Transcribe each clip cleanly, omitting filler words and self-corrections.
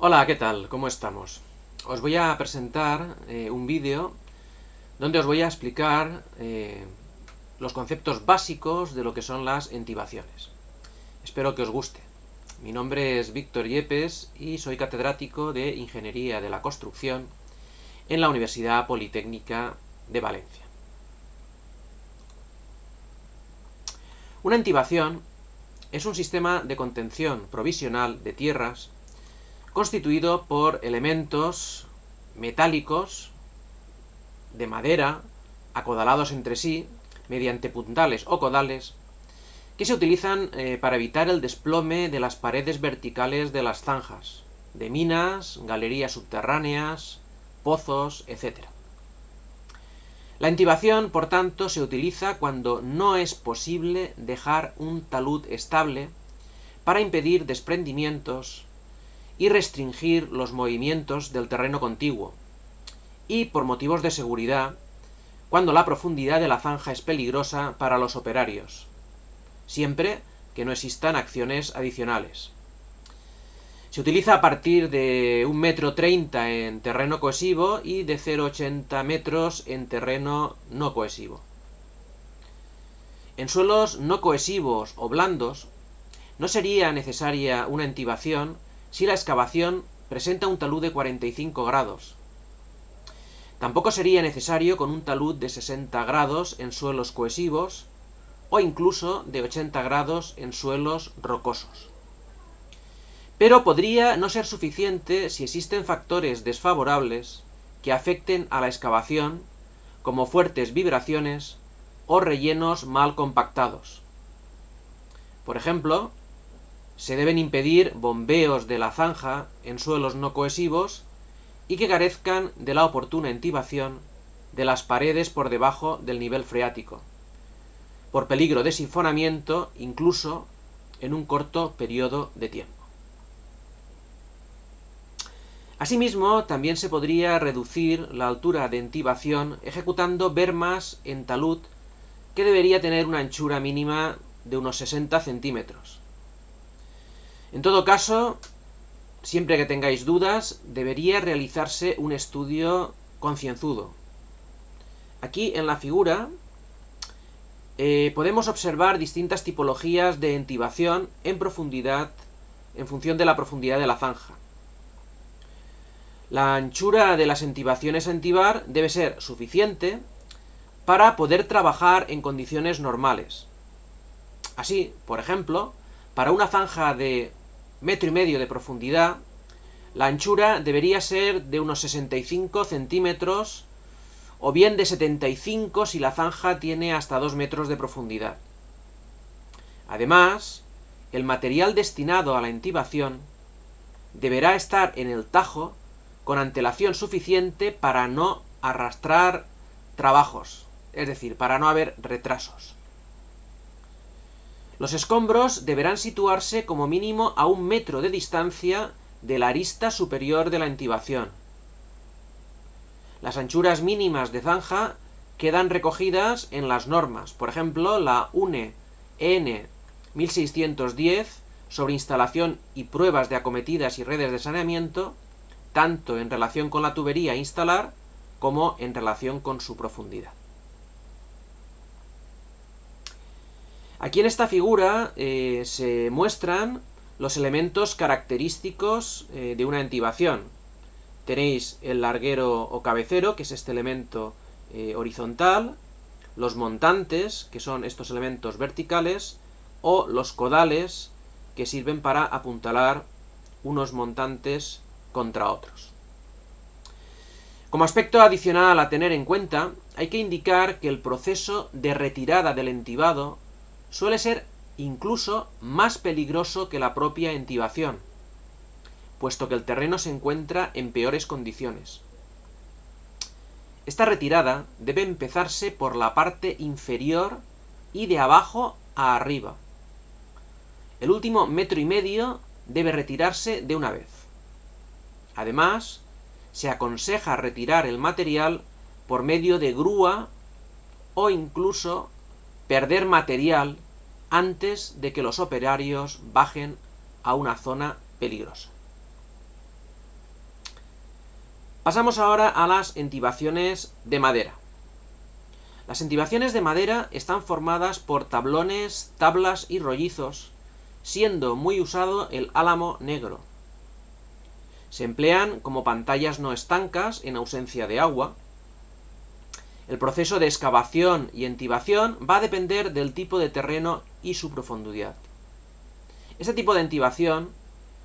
Hola, ¿qué tal? ¿Cómo estamos? Os voy a presentar un vídeo donde os voy a explicar los conceptos básicos de lo que son las entibaciones. Espero que os guste. Mi nombre es Víctor Yepes y soy catedrático de Ingeniería de la Construcción en la Universidad Politécnica de Valencia. Una entibación es un sistema de contención provisional de tierras constituido por elementos metálicos de madera acodalados entre sí mediante puntales o codales que se utilizan para evitar el desplome de las paredes verticales de las zanjas, de minas, galerías subterráneas, pozos, etc. La entibación, por tanto, se utiliza cuando no es posible dejar un talud estable para impedir desprendimientos y restringir los movimientos del terreno contiguo, y por motivos de seguridad, cuando la profundidad de la zanja es peligrosa para los operarios, siempre que no existan acciones adicionales. Se utiliza a partir de 1,30 m en terreno cohesivo y de 0,80 metros en terreno no cohesivo. En suelos no cohesivos o blandos, no sería necesaria una entibación si la excavación presenta un talud de 45 grados. Tampoco sería necesario con un talud de 60 grados en suelos cohesivos o incluso de 80 grados en suelos rocosos. Pero podría no ser suficiente si existen factores desfavorables que afecten a la excavación, como fuertes vibraciones o rellenos mal compactados. Por ejemplo, se deben impedir bombeos de la zanja en suelos no cohesivos y que carezcan de la oportuna entibación de las paredes por debajo del nivel freático, por peligro de sifonamiento incluso en un corto periodo de tiempo. Asimismo, también se podría reducir la altura de entibación ejecutando bermas en talud que debería tener una anchura mínima de unos 60 centímetros. En todo caso, siempre que tengáis dudas, debería realizarse un estudio concienzudo. Aquí en la figura podemos observar distintas tipologías de entibación en profundidad, en función de la profundidad de la zanja. La anchura de las entibaciones a entibar debe ser suficiente para poder trabajar en condiciones normales. Así, por ejemplo, para una zanja de 1,5 m de profundidad, la anchura debería ser de unos 65 centímetros o bien de 75 si la zanja tiene hasta 2 metros de profundidad. Además, el material destinado a la entibación deberá estar en el tajo con antelación suficiente para no arrastrar trabajos, es decir, para no haber retrasos. Los escombros deberán situarse como mínimo a 1 metro de distancia de la arista superior de la entibación. Las anchuras mínimas de zanja quedan recogidas en las normas, por ejemplo, la UNE EN 1610 sobre instalación y pruebas de acometidas y redes de saneamiento, tanto en relación con la tubería a instalar como en relación con su profundidad. Aquí en esta figura se muestran los elementos característicos de una entibación. Tenéis el larguero o cabecero, que es este elemento horizontal, los montantes, que son estos elementos verticales, o los codales, que sirven para apuntalar unos montantes contra otros. Como aspecto adicional a tener en cuenta, hay que indicar que el proceso de retirada del entibado suele ser incluso más peligroso que la propia entibación, puesto que el terreno se encuentra en peores condiciones. Esta retirada debe empezarse por la parte inferior y de abajo a arriba. El último 1,5 m debe retirarse de una vez. Además, se aconseja retirar el material por medio de grúa o incluso perder material antes de que los operarios bajen a una zona peligrosa. Pasamos ahora a las entibaciones de madera. Las entibaciones de madera están formadas por tablones, tablas y rollizos, siendo muy usado el álamo negro. Se emplean como pantallas no estancas en ausencia de agua. El proceso de excavación y entibación va a depender del tipo de terreno y su profundidad. Este tipo de entibación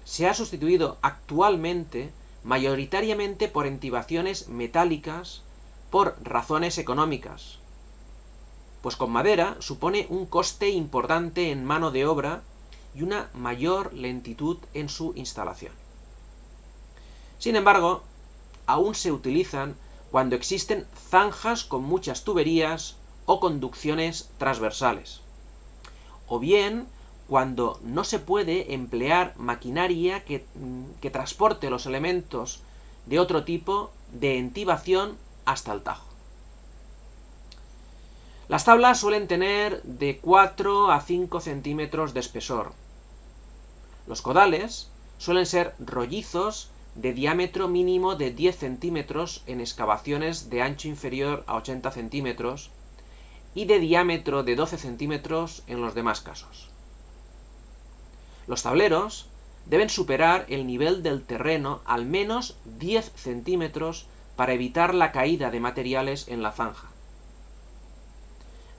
se ha sustituido actualmente mayoritariamente por entibaciones metálicas por razones económicas, pues con madera supone un coste importante en mano de obra y una mayor lentitud en su instalación. Sin embargo, aún se utilizan cuando existen zanjas con muchas tuberías o conducciones transversales, o bien cuando no se puede emplear maquinaria que transporte los elementos de otro tipo de entibación hasta el tajo. Las tablas suelen tener de 4 a 5 centímetros de espesor. Los codales suelen ser rollizos de diámetro mínimo de 10 centímetros en excavaciones de ancho inferior a 80 centímetros y de diámetro de 12 centímetros en los demás casos. Los tableros deben superar el nivel del terreno al menos 10 centímetros para evitar la caída de materiales en la zanja.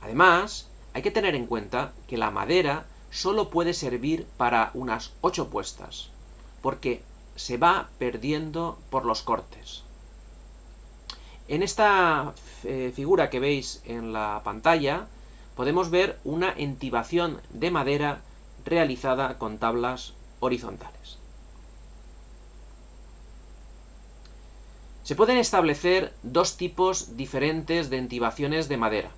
Además, hay que tener en cuenta que la madera solo puede servir para unas 8 puestas, porque se va perdiendo por los cortes. En esta figura que veis en la pantalla podemos ver una entibación de madera realizada con tablas horizontales. Se pueden establecer dos tipos diferentes de entibaciones de madera.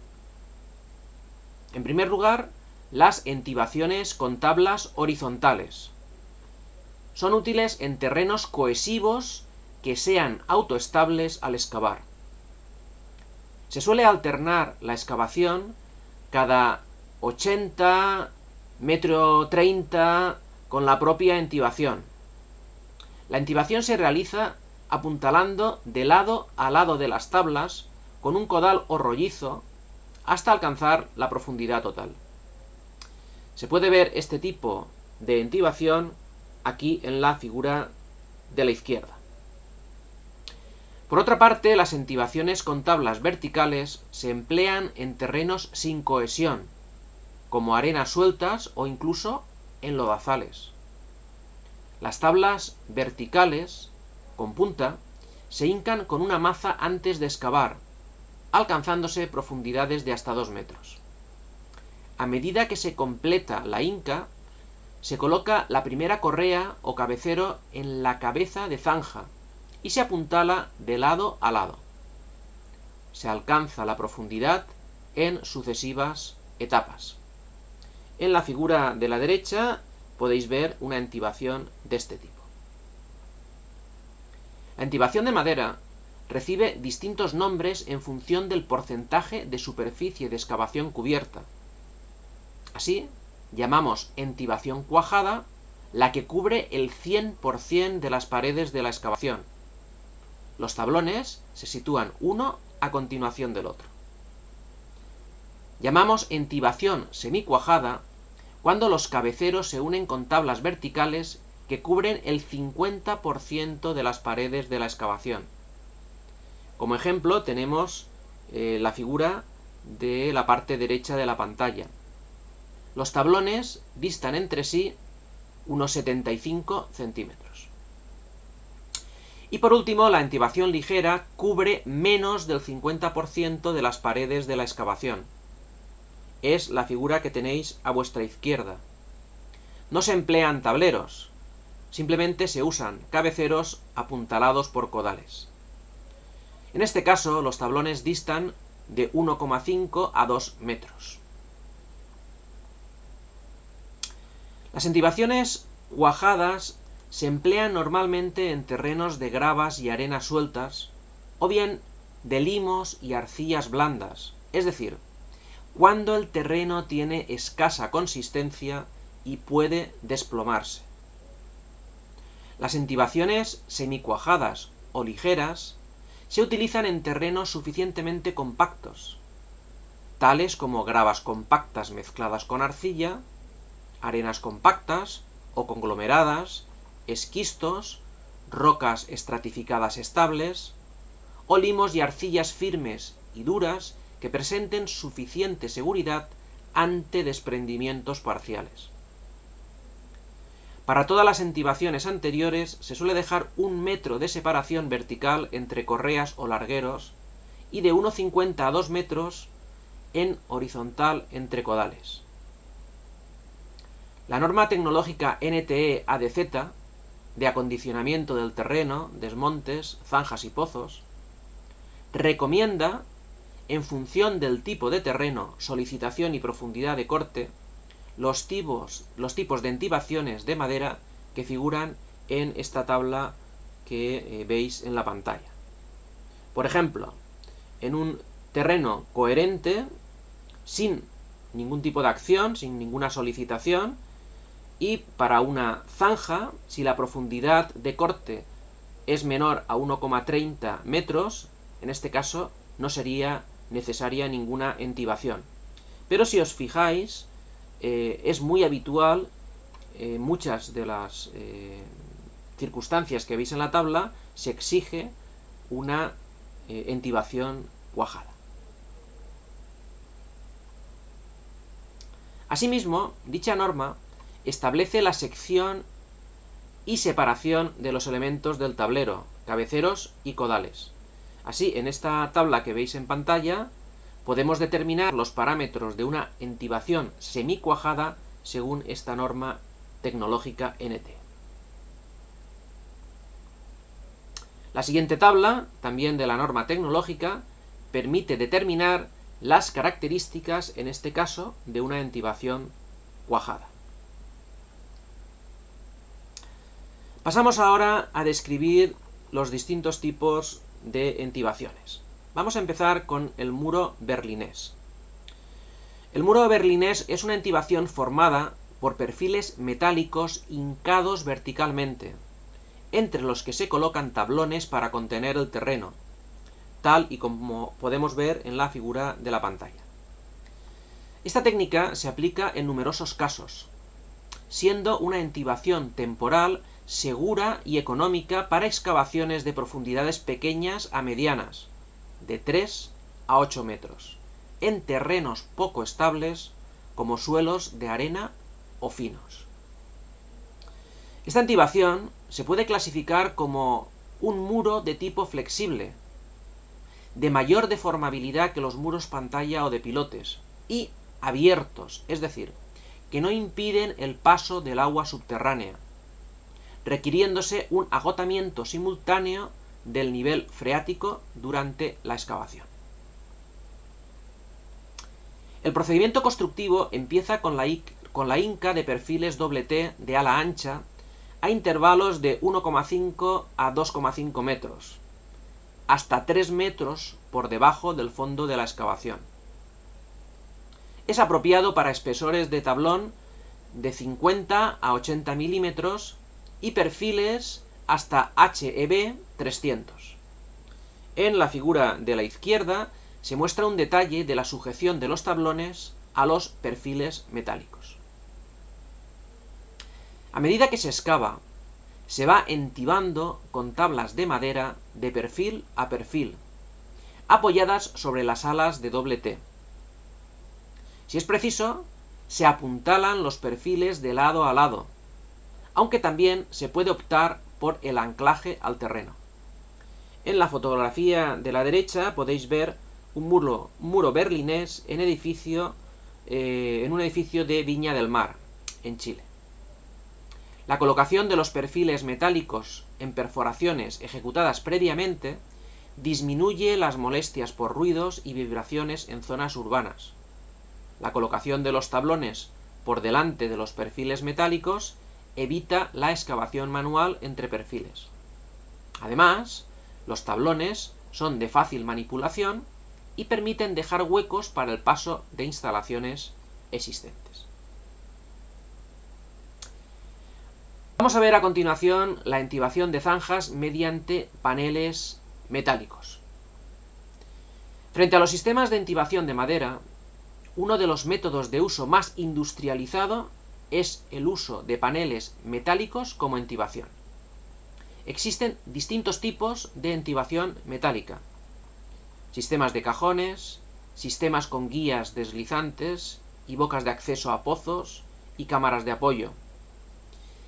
En primer lugar, las entibaciones con tablas horizontales. Son útiles en terrenos cohesivos que sean autoestables al excavar. Se suele alternar la excavación cada 80, metro 30 con la propia entibación. La entibación se realiza apuntalando de lado a lado de las tablas con un codal o rollizo hasta alcanzar la profundidad total. Se puede ver este tipo de entibación aquí en la figura de la izquierda. Por otra parte, las entibaciones con tablas verticales se emplean en terrenos sin cohesión, como arenas sueltas o incluso en lodazales. Las tablas verticales, con punta, se hincan con una maza antes de excavar, alcanzándose profundidades de hasta 2 metros. A medida que se completa la hinca, se coloca la primera correa o cabecero en la cabeza de zanja y se apuntala de lado a lado. Se alcanza la profundidad en sucesivas etapas. En la figura de la derecha podéis ver una entibación de este tipo. La entibación de madera recibe distintos nombres en función del porcentaje de superficie de excavación cubierta. Así, llamamos entibación cuajada la que cubre el 100% de las paredes de la excavación. Los tablones se sitúan uno a continuación del otro. Llamamos entibación semicuajada cuando los cabeceros se unen con tablas verticales que cubren el 50% de las paredes de la excavación. Como ejemplo tenemos la figura de la parte derecha de la pantalla. Los tablones distan entre sí unos 75 centímetros. Y por último, la entibación ligera cubre menos del 50% de las paredes de la excavación. Es la figura que tenéis a vuestra izquierda. No se emplean tableros, simplemente se usan cabeceros apuntalados por codales. En este caso, los tablones distan de 1,5 a 2 metros. Las entibaciones cuajadas se emplean normalmente en terrenos de gravas y arenas sueltas, o bien de limos y arcillas blandas, es decir, cuando el terreno tiene escasa consistencia y puede desplomarse. Las entibaciones semicuajadas o ligeras se utilizan en terrenos suficientemente compactos, tales como gravas compactas mezcladas con arcilla, arenas compactas o conglomeradas, esquistos, rocas estratificadas estables, o limos y arcillas firmes y duras que presenten suficiente seguridad ante desprendimientos parciales. Para todas las entibaciones anteriores se suele dejar 1 metro de separación vertical entre correas o largueros y de 1,50 a 2 metros en horizontal entre codales. La norma tecnológica NTE-ADZ, de acondicionamiento del terreno, desmontes, zanjas y pozos, recomienda, en función del tipo de terreno, solicitación y profundidad de corte, los tipos de entibaciones de madera que figuran en esta tabla que veis en la pantalla. Por ejemplo, en un terreno coherente, sin ningún tipo de acción, sin ninguna solicitación, y para una zanja, si la profundidad de corte es menor a 1,30 metros, en este caso no sería necesaria ninguna entibación. Pero si os fijáis, es muy habitual, muchas de las circunstancias que veis en la tabla, se exige una entibación cuajada. Asimismo, dicha norma establece la sección y separación de los elementos del tablero, cabeceros y codales. Así, en esta tabla que veis en pantalla, podemos determinar los parámetros de una entibación semicuajada según esta norma tecnológica NT. La siguiente tabla, también de la norma tecnológica, permite determinar las características, en este caso, de una entibación cuajada. Pasamos ahora a describir los distintos tipos de entibaciones. Vamos a empezar con el muro berlinés. El muro berlinés es una entibación formada por perfiles metálicos hincados verticalmente, entre los que se colocan tablones para contener el terreno, tal y como podemos ver en la figura de la pantalla. Esta técnica se aplica en numerosos casos, siendo una entibación temporal segura y económica para excavaciones de profundidades pequeñas a medianas, de 3 a 8 metros, en terrenos poco estables como suelos de arena o finos. Esta entibación se puede clasificar como un muro de tipo flexible, de mayor deformabilidad que los muros pantalla o de pilotes, y abiertos, es decir, que no impiden el paso del agua subterránea, requiriéndose un agotamiento simultáneo del nivel freático durante la excavación. El procedimiento constructivo empieza con la hinca de perfiles T de ala ancha a intervalos de 1,5 a 2,5 metros, hasta 3 metros por debajo del fondo de la excavación. Es apropiado para espesores de tablón de 50 a 80 milímetros y perfiles hasta HEB 300. En la figura de la izquierda se muestra un detalle de la sujeción de los tablones a los perfiles metálicos. A medida que se excava, se va entibando con tablas de madera de perfil a perfil, apoyadas sobre las alas de T. Si es preciso, se apuntalan los perfiles de lado a lado, aunque también se puede optar por el anclaje al terreno. En la fotografía de la derecha podéis ver un muro berlinés en un edificio de Viña del Mar, en Chile. La colocación de los perfiles metálicos en perforaciones ejecutadas previamente disminuye las molestias por ruidos y vibraciones en zonas urbanas. La colocación de los tablones por delante de los perfiles metálicos evita la excavación manual entre perfiles. Además, los tablones son de fácil manipulación y permiten dejar huecos para el paso de instalaciones existentes. Vamos a ver a continuación la entibación de zanjas mediante paneles metálicos. Frente a los sistemas de entibación de madera, uno de los métodos de uso más industrializado es el uso de paneles metálicos como entibación. Existen distintos tipos de entibación metálica: sistemas de cajones, sistemas con guías deslizantes y bocas de acceso a pozos y cámaras de apoyo.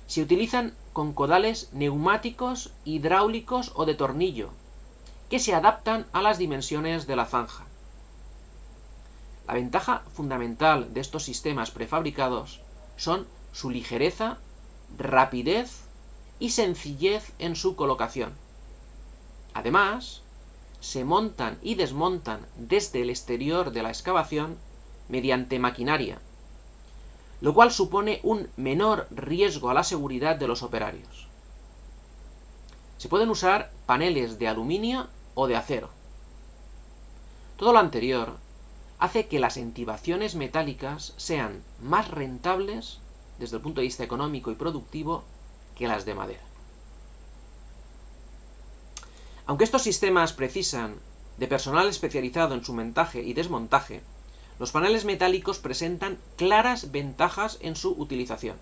Se utilizan con codales neumáticos, hidráulicos o de tornillo, que se adaptan a las dimensiones de la zanja. La ventaja fundamental de estos sistemas prefabricados son su ligereza, rapidez y sencillez en su colocación. Además, se montan y desmontan desde el exterior de la excavación mediante maquinaria, lo cual supone un menor riesgo a la seguridad de los operarios. Se pueden usar paneles de aluminio o de acero. Todo lo anterior hace que las entibaciones metálicas sean más rentables desde el punto de vista económico y productivo que las de madera. Aunque estos sistemas precisan de personal especializado en su montaje y desmontaje, los paneles metálicos presentan claras ventajas en su utilización.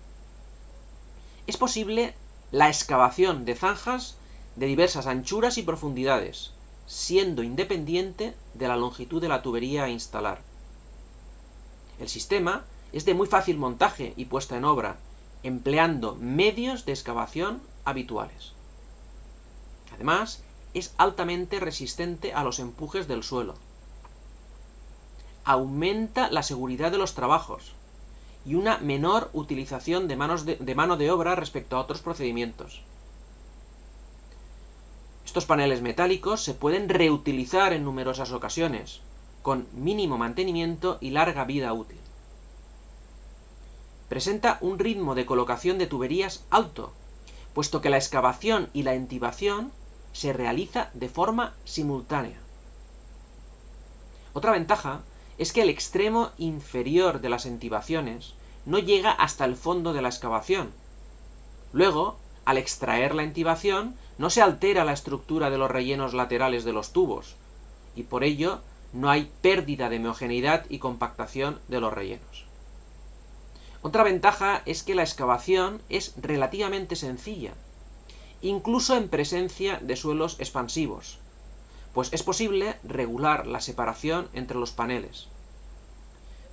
Es posible la excavación de zanjas de diversas anchuras y profundidades, siendo independiente de la longitud de la tubería a instalar. El sistema es de muy fácil montaje y puesta en obra, empleando medios de excavación habituales. Además, es altamente resistente a los empujes del suelo. Aumenta la seguridad de los trabajos y una menor utilización de mano de obra respecto a otros procedimientos. Estos paneles metálicos se pueden reutilizar en numerosas ocasiones, con mínimo mantenimiento y larga vida útil. Presenta un ritmo de colocación de tuberías alto, puesto que la excavación y la entibación se realiza de forma simultánea. Otra ventaja es que el extremo inferior de las entibaciones no llega hasta el fondo de la excavación. Luego, al extraer la entibación, no se altera la estructura de los rellenos laterales de los tubos, y por ello no hay pérdida de homogeneidad y compactación de los rellenos. Otra ventaja es que la excavación es relativamente sencilla, incluso en presencia de suelos expansivos, pues es posible regular la separación entre los paneles.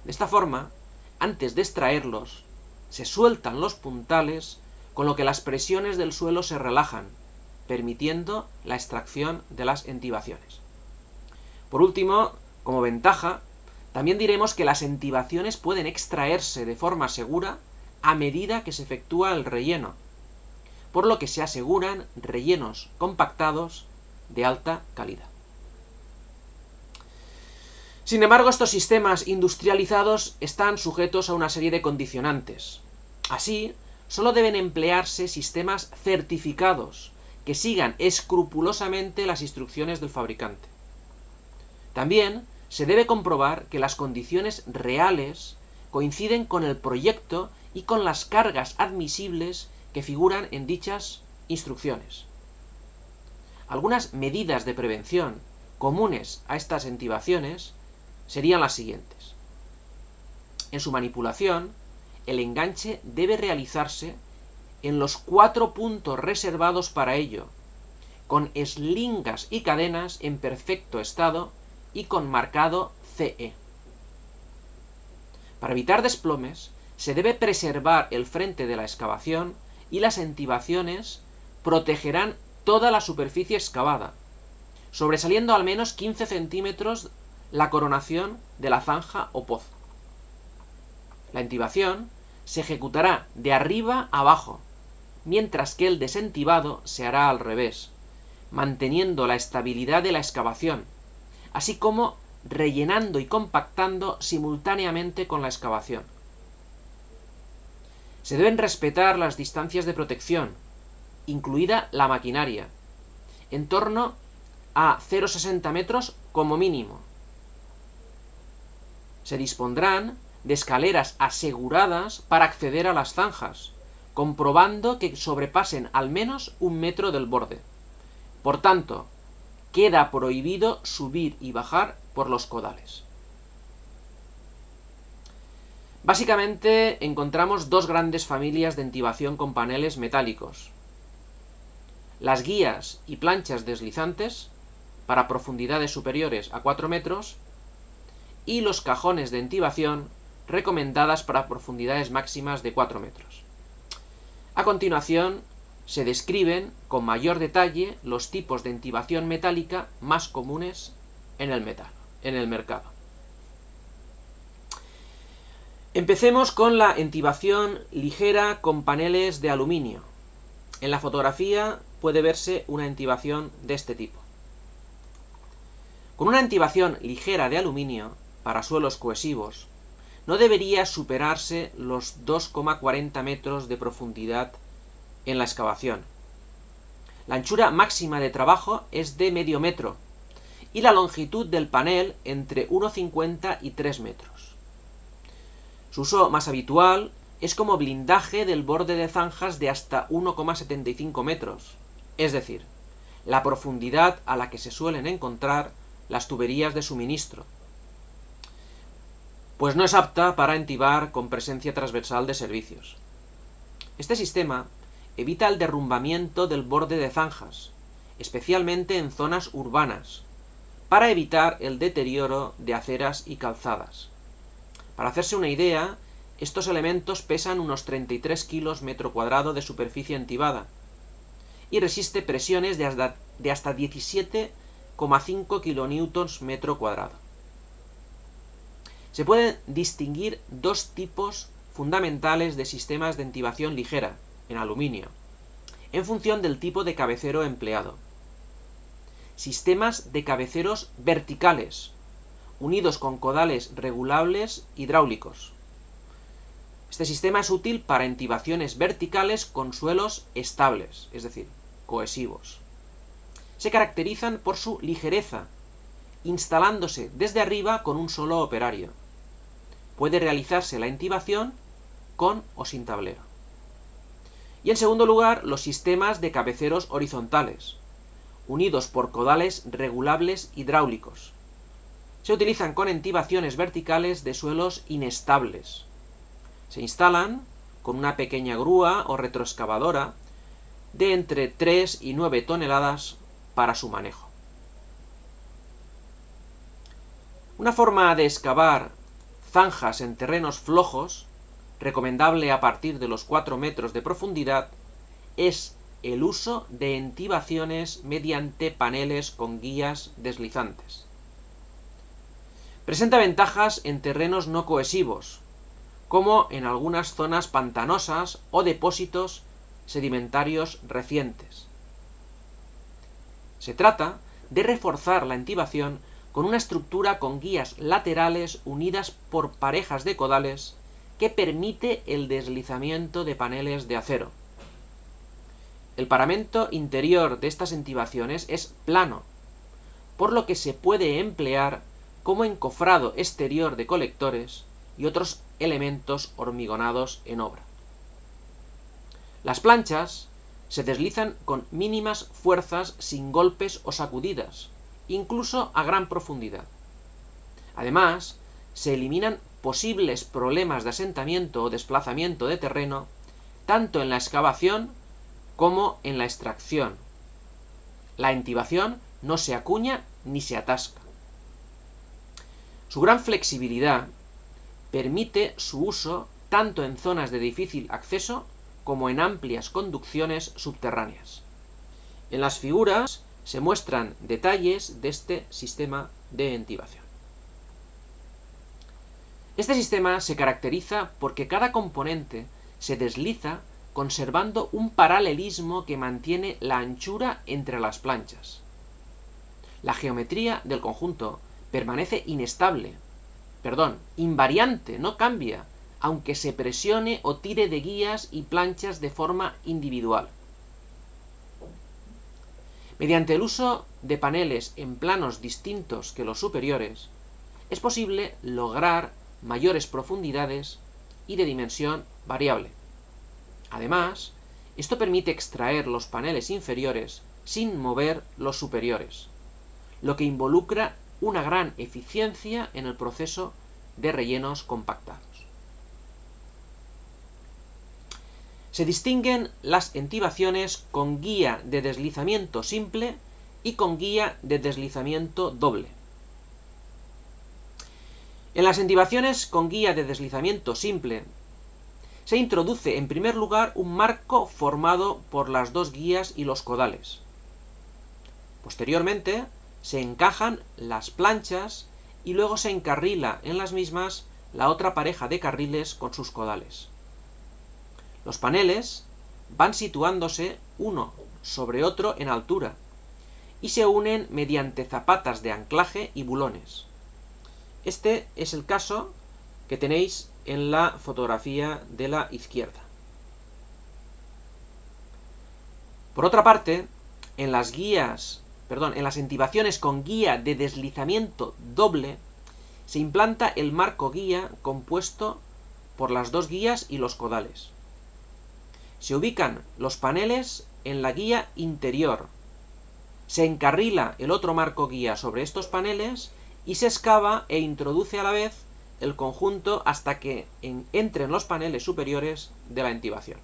De esta forma, antes de extraerlos, se sueltan los puntales, con lo que las presiones del suelo se relajan, permitiendo la extracción de las entibaciones. Por último, como ventaja, también diremos que las entibaciones pueden extraerse de forma segura a medida que se efectúa el relleno, por lo que se aseguran rellenos compactados de alta calidad. Sin embargo, estos sistemas industrializados están sujetos a una serie de condicionantes. Así, solo deben emplearse sistemas certificados que sigan escrupulosamente las instrucciones del fabricante. También se debe comprobar que las condiciones reales coinciden con el proyecto y con las cargas admisibles que figuran en dichas instrucciones. Algunas medidas de prevención comunes a estas entibaciones serían las siguientes. En su manipulación, el enganche debe realizarse en los 4 puntos reservados para ello, con eslingas y cadenas en perfecto estado y con marcado CE. Para evitar desplomes, se debe preservar el frente de la excavación y las entibaciones protegerán toda la superficie excavada, sobresaliendo al menos 15 centímetros la coronación de la zanja o pozo. La entibación se ejecutará de arriba a abajo, mientras que el desentibado se hará al revés, manteniendo la estabilidad de la excavación, así como rellenando y compactando simultáneamente con la excavación. Se deben respetar las distancias de protección, incluida la maquinaria, en torno a 0,60 metros como mínimo. Se dispondrán de escaleras aseguradas para acceder a las zanjas, comprobando que sobrepasen al menos 1 metro del borde. Por tanto, queda prohibido subir y bajar por los codales. Básicamente encontramos dos grandes familias de entibación con paneles metálicos: las guías y planchas deslizantes para profundidades superiores a 4 metros y los cajones de entibación recomendadas para profundidades máximas de 4 metros. A continuación se describen con mayor detalle los tipos de entibación metálica más comunes en el mercado. Empecemos con la entibación ligera con paneles de aluminio. En la fotografía puede verse una entibación de este tipo. Con una entibación ligera de aluminio para suelos cohesivos no debería superarse los 2,40 metros de profundidad en la excavación. La anchura máxima de trabajo es de medio metro y la longitud del panel entre 1,50 y 3 metros. Su uso más habitual es como blindaje del borde de zanjas de hasta 1,75 metros, es decir, la profundidad a la que se suelen encontrar las tuberías de suministro, pues no es apta para entibar con presencia transversal de servicios. Este sistema evita el derrumbamiento del borde de zanjas, especialmente en zonas urbanas, para evitar el deterioro de aceras y calzadas. Para hacerse una idea, estos elementos pesan unos 33 kilos metro cuadrado de superficie entibada y resiste presiones de hasta 17,5 kilonewtons metro cuadrado. Se pueden distinguir dos tipos fundamentales de sistemas de entibación ligera, en aluminio, en función del tipo de cabecero empleado. Sistemas de cabeceros verticales, unidos con codales regulables hidráulicos. Este sistema es útil para entibaciones verticales con suelos estables, es decir, cohesivos. Se caracterizan por su ligereza, instalándose desde arriba con un solo operario. Puede realizarse la entibación con o sin tablero. Y en segundo lugar, los sistemas de cabeceros horizontales, unidos por codales regulables hidráulicos. Se utilizan con entibaciones verticales de suelos inestables. Se instalan con una pequeña grúa o retroexcavadora de entre 3 y 9 toneladas para su manejo. Una forma de excavar zanjas en terrenos flojos, recomendable a partir de los 4 metros de profundidad, es el uso de entibaciones mediante paneles con guías deslizantes. Presenta ventajas en terrenos no cohesivos, como en algunas zonas pantanosas o depósitos sedimentarios recientes. Se trata de reforzar la entibación con una estructura con guías laterales unidas por parejas de codales que permite el deslizamiento de paneles de acero. El paramento interior de estas entibaciones es plano, por lo que se puede emplear como encofrado exterior de colectores y otros elementos hormigonados en obra. Las planchas se deslizan con mínimas fuerzas sin golpes o sacudidas, incluso a gran profundidad. Además, se eliminan posibles problemas de asentamiento o desplazamiento de terreno, tanto en la excavación como en la extracción. La entibación no se acuña ni se atasca. Su gran flexibilidad permite su uso tanto en zonas de difícil acceso como en amplias conducciones subterráneas. En las figuras se muestran detalles de este sistema de entibación. Este sistema se caracteriza porque cada componente se desliza conservando un paralelismo que mantiene la anchura entre las planchas. La geometría del conjunto permanece invariante, no cambia, aunque se presione o tire de guías y planchas de forma individual. Mediante el uso de paneles en planos distintos que los superiores, es posible lograr mayores profundidades y de dimensión variable. Además, esto permite extraer los paneles inferiores sin mover los superiores, lo que involucra una gran eficiencia en el proceso de rellenos compactados. Se distinguen las entibaciones con guía de deslizamiento simple y con guía de deslizamiento doble. En las entibaciones con guía de deslizamiento simple, se introduce en primer lugar un marco formado por las dos guías y los codales. Posteriormente, se encajan las planchas y luego se encarrila en las mismas la otra pareja de carriles con sus codales. Los paneles van situándose uno sobre otro en altura y se unen mediante zapatas de anclaje y bulones. Este es el caso que tenéis en la fotografía de la izquierda. Por otra parte, en las entibaciones con guía de deslizamiento doble, se implanta el marco guía compuesto por las dos guías y los codales. Se ubican los paneles en la guía interior, se encarrila el otro marco guía sobre estos paneles y se excava e introduce a la vez el conjunto hasta que entren los paneles superiores de la entibación.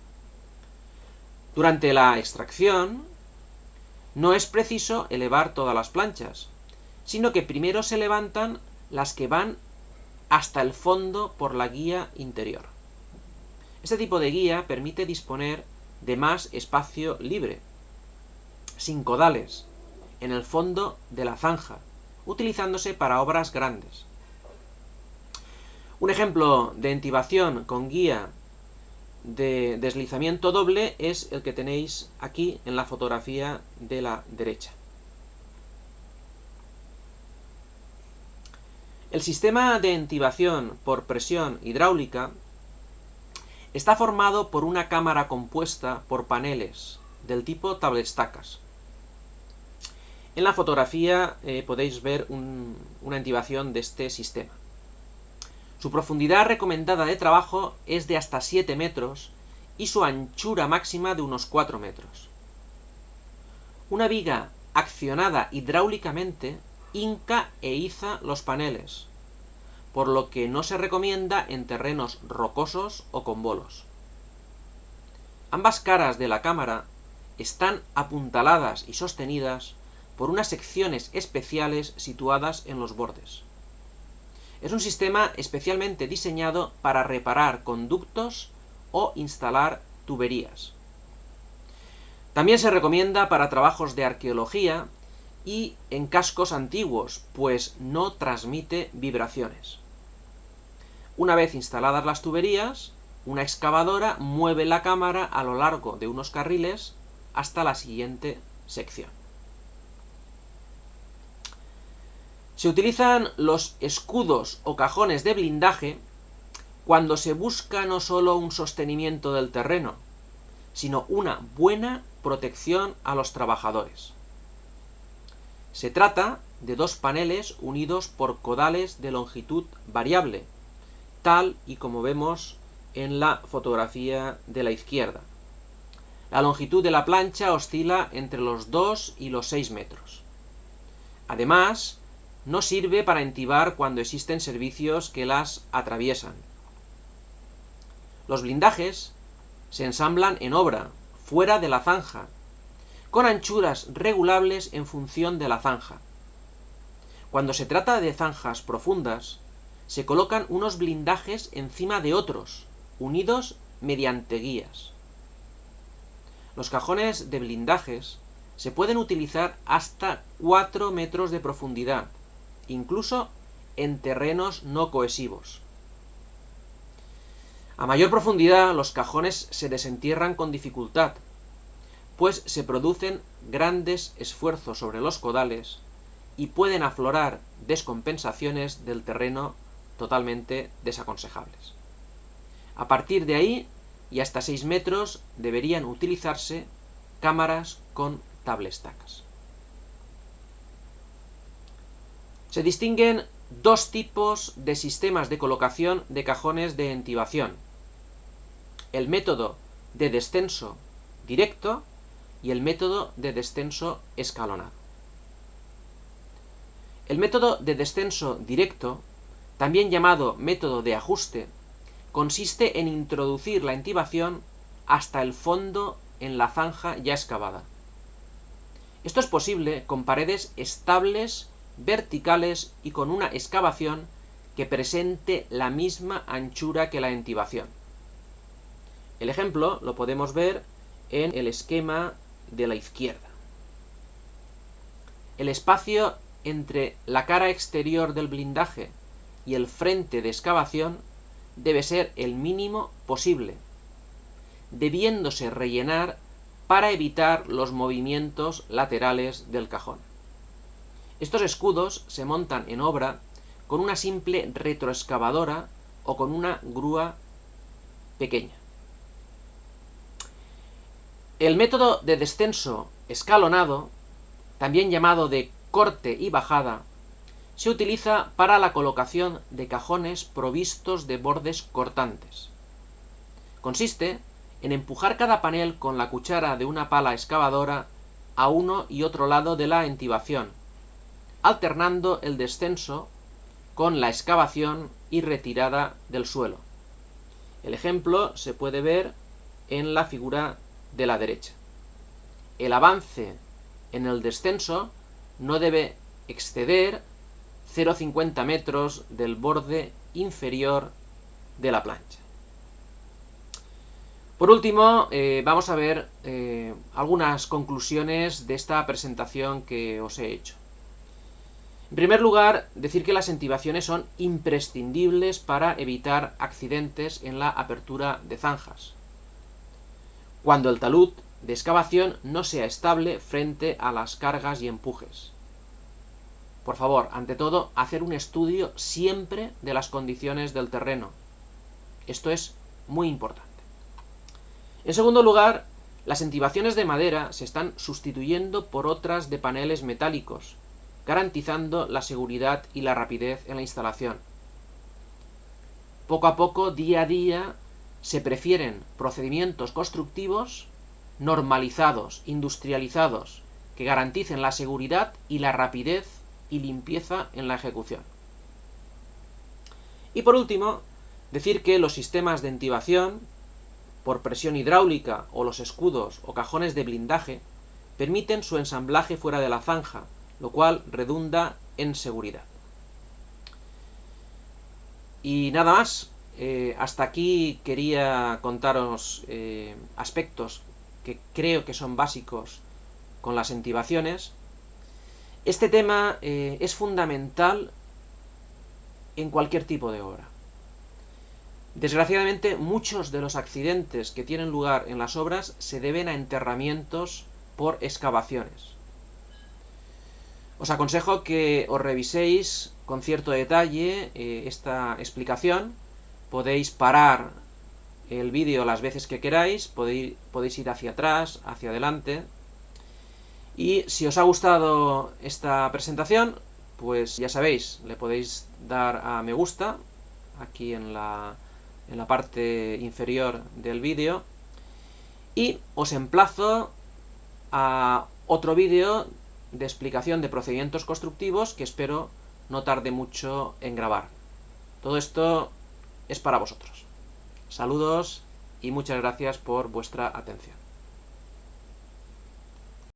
Durante la extracción, no es preciso elevar todas las planchas, sino que primero se levantan las que van hasta el fondo por la guía interior. Este tipo de guía permite disponer de más espacio libre, sin codales, en el fondo de la zanja, utilizándose para obras grandes. Un ejemplo de entibación con guía de deslizamiento doble es el que tenéis aquí en la fotografía de la derecha. El sistema de entibación por presión hidráulica está formado por una cámara compuesta por paneles del tipo tablestacas. En la fotografía podéis ver una entibación de este sistema. Su profundidad recomendada de trabajo es de hasta 7 metros y su anchura máxima de unos 4 metros. Una viga accionada hidráulicamente hinca e iza los paneles, por lo que no se recomienda en terrenos rocosos o con bolos. Ambas caras de la cámara están apuntaladas y sostenidas por unas secciones especiales situadas en los bordes. Es un sistema especialmente diseñado para reparar conductos o instalar tuberías. También se recomienda para trabajos de arqueología y en cascos antiguos, pues no transmite vibraciones. Una vez instaladas las tuberías, una excavadora mueve la cámara a lo largo de unos carriles hasta la siguiente sección. Se utilizan los escudos o cajones de blindaje cuando se busca no solo un sostenimiento del terreno, sino una buena protección a los trabajadores. Se trata de dos paneles unidos por codales de longitud variable, tal y como vemos en la fotografía de la izquierda. La longitud de la plancha oscila entre los 2 y los 6 metros. Además, no sirve para entibar cuando existen servicios que las atraviesan. Los blindajes se ensamblan en obra, fuera de la zanja, con anchuras regulables en función de la zanja. Cuando se trata de zanjas profundas, se colocan unos blindajes encima de otros, unidos mediante guías. Los cajones de blindajes se pueden utilizar hasta 4 metros de profundidad, incluso en terrenos no cohesivos. A mayor profundidad, los cajones se desentierran con dificultad, pues se producen grandes esfuerzos sobre los codales y pueden aflorar descompensaciones del terreno totalmente desaconsejables. A partir de ahí, y hasta 6 metros, deberían utilizarse cámaras con tablestacas. Se distinguen dos tipos de sistemas de colocación de cajones de entibación: el método de descenso directo y el método de descenso escalonado. El método de descenso directo, también llamado método de ajuste, consiste en introducir la intibación hasta el fondo en la zanja ya excavada. Esto es posible con paredes estables, verticales y con una excavación que presente la misma anchura que la intibación. El ejemplo lo podemos ver en el esquema de la izquierda. El espacio entre la cara exterior del blindaje y el frente de excavación debe ser el mínimo posible, debiéndose rellenar para evitar los movimientos laterales del cajón. Estos escudos se montan en obra con una simple retroexcavadora o con una grúa pequeña. El método de descenso escalonado, también llamado de corte y bajada, se utiliza para la colocación de cajones provistos de bordes cortantes. Consiste en empujar cada panel con la cuchara de una pala excavadora a uno y otro lado de la intibación, alternando el descenso con la excavación y retirada del suelo. El ejemplo se puede ver en la figura de la derecha. El avance en el descenso no debe exceder 0,50 metros del borde inferior de la plancha. Por último, vamos a ver algunas conclusiones de esta presentación que os he hecho. En primer lugar, decir que las intibaciones son imprescindibles para evitar accidentes en la apertura de zanjas, cuando el talud de excavación no sea estable frente a las cargas y empujes. Por favor, ante todo, hacer un estudio siempre de las condiciones del terreno. Esto es muy importante. En segundo lugar, las intibaciones de madera se están sustituyendo por otras de paneles metálicos, garantizando la seguridad y la rapidez en la instalación. Poco a poco, día a día, se prefieren procedimientos constructivos normalizados, industrializados, que garanticen la seguridad y la rapidez y limpieza en la ejecución. Y por último, decir que los sistemas de intibación por presión hidráulica o los escudos o cajones de blindaje permiten su ensamblaje fuera de la zanja, lo cual redunda en seguridad. Y nada más. Hasta aquí quería contaros aspectos que creo que son básicos con las intibaciones. Este tema es fundamental en cualquier tipo de obra. Desgraciadamente, muchos de los accidentes que tienen lugar en las obras se deben a enterramientos por excavaciones. Os aconsejo que os reviséis con cierto detalle esta explicación. Podéis parar el vídeo las veces que queráis, podéis ir hacia atrás, hacia adelante. Y si os ha gustado esta presentación, pues ya sabéis, le podéis dar a me gusta, aquí en la parte inferior del vídeo. Y os emplazo a otro vídeo de explicación de procedimientos constructivos que espero no tarde mucho en grabar. Todo esto es para vosotros. Saludos y muchas gracias por vuestra atención.